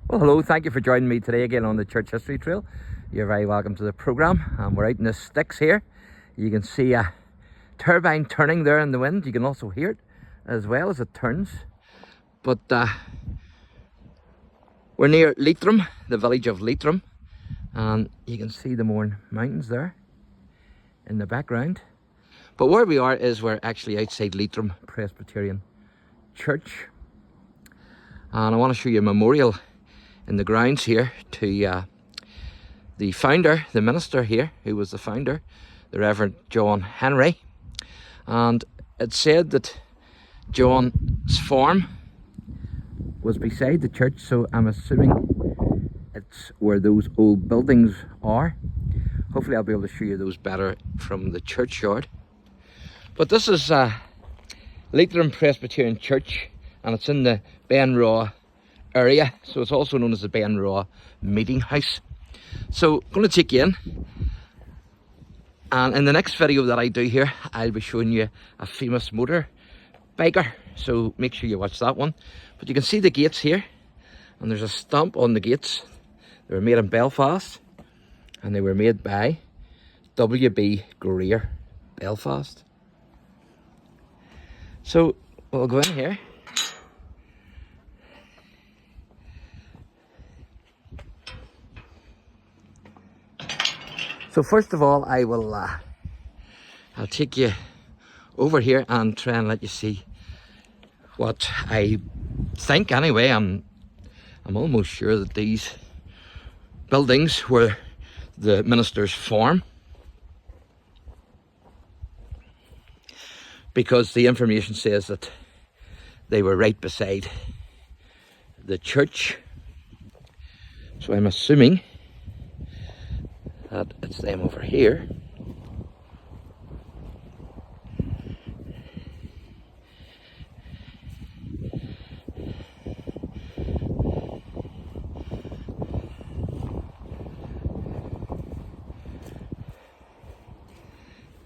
Well, hello, thank you for joining me today again on the Church History Trail. You're very welcome to the programme. We're out in the sticks here. You can see a turbine turning there in the wind. You can also hear it as well as it turns. But we're near LEITRIM, the village of LEITRIM. And you can see the Mourne Mountains there in the background. But where we are is we're actually outside LEITRIM Presbyterian Church. And I want to show you a memorial in the grounds here to the founder, the minister here, who was the founder, the Reverend John Henry. And it said that John's farm was beside the church, so I'm assuming it's where those old buildings are. Hopefully I'll be able to show you those better from the churchyard. But this is LEITRIM Presbyterian Church, and it's in the Ben Raw area, so it's also known as the Ben Raw Meeting House. So I'm going to take you in, and in the next video that I do here, I'll be showing you a famous motorbiker, so make sure you watch that one. But you can see the gates here, and there's a stamp on the gates. They were made in Belfast, and they were made by W.B. Greer, Belfast. So we'll go in here. So first of all, I'll take you over here and try and let you see what I think. Anyway, I'm almost sure that these buildings were the minister's farm, because the information says that they were right beside the church. So I'm assuming that it's them over here.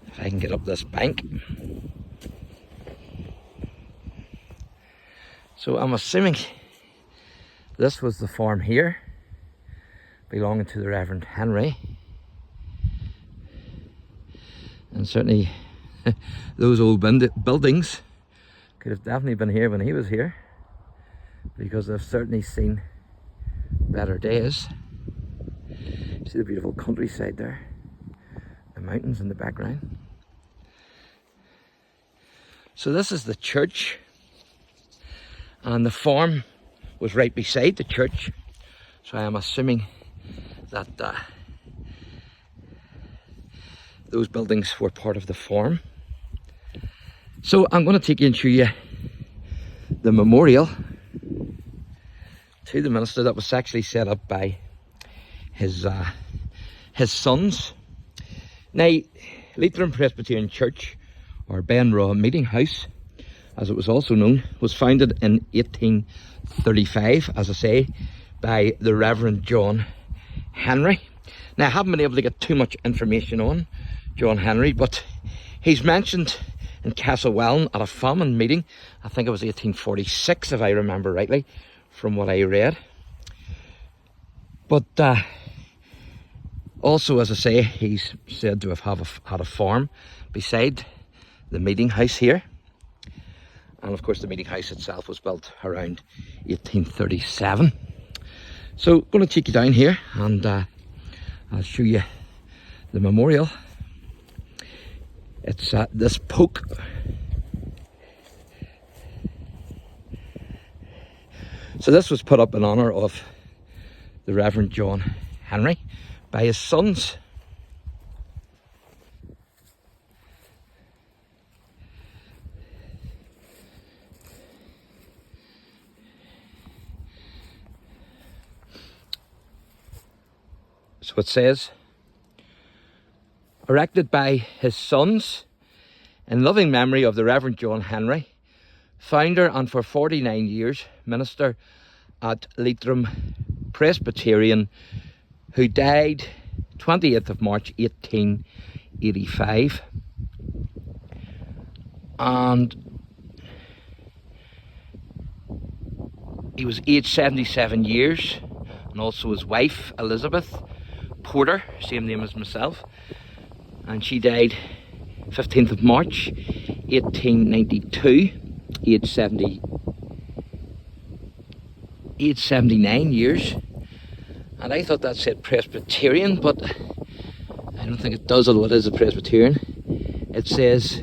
If I can get up this bank. So I'm assuming this was the farm here, belonging to the Reverend Henry. And certainly those old buildings could have definitely been here when he was here, because they've certainly seen better days. See the beautiful countryside there, the mountains in the background. So this is the church, and the farm was right beside the church, so I am assuming that those buildings were part of the farm. So I'm going to take you and show you the memorial to the minister that was actually set up by his sons. Now, LEITRIM Presbyterian Church, or Ben Raw Meeting House, as it was also known, was founded in 1835, as I say, by the Reverend John Henry. Now, I haven't been able to get too much information on John Henry, but he's mentioned in Castlewellan at a famine meeting. I think it was 1846, if I remember rightly, from what I read. But also, as I say, he's said to have had a farm beside the meeting house here. And of course, the meeting house itself was built around 1837. So I'm going to take you down here, and I'll show you the memorial. It's this poke. So this was put up in honour of the Reverend John Henry by his sons. So it says, erected by his sons in loving memory of the Reverend John Henry, founder and for 49 years minister at LEITRIM Presbyterian, who died 28th of March 1885. And he was aged 77 years. and also his wife Elizabeth Porter, same name as myself, and she died 15th of March 1892, age 79 years. And I thought that said Presbyterian, but I don't think it does, although it is a Presbyterian. It says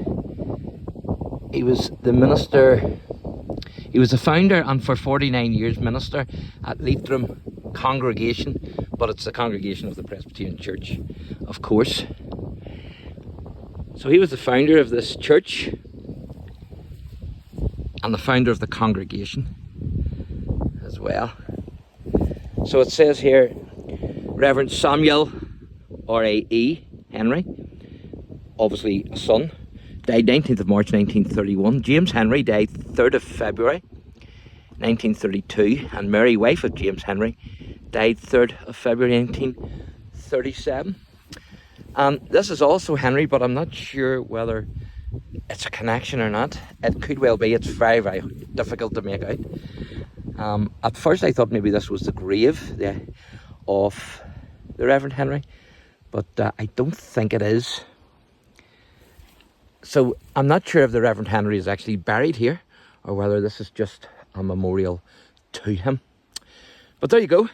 he was the minister, he was the founder and for 49 years minister at LEITRIM congregation, but it's the congregation of the Presbyterian Church, of course. So he was the founder of this church and the founder of the congregation as well. So it says here, Reverend Samuel R.A.E. Henry, obviously a son, died 19th of March 1931. James Henry died 3rd of February 1932, and Mary, wife of James Henry, died 3rd of February 1937. And this is also Henry, but I'm not sure whether it's a connection or not. It could well be. It's very, very difficult to make out. At first I thought maybe this was the grave of the Reverend Henry, but I don't think it is. So I'm not sure if the Reverend Henry is actually buried here or whether this is just a memorial to him. But there you go.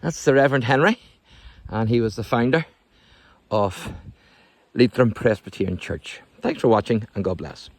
That's the Reverend Henry, and he was the founder of LEITRIM Presbyterian Church. Thanks for watching, and God bless.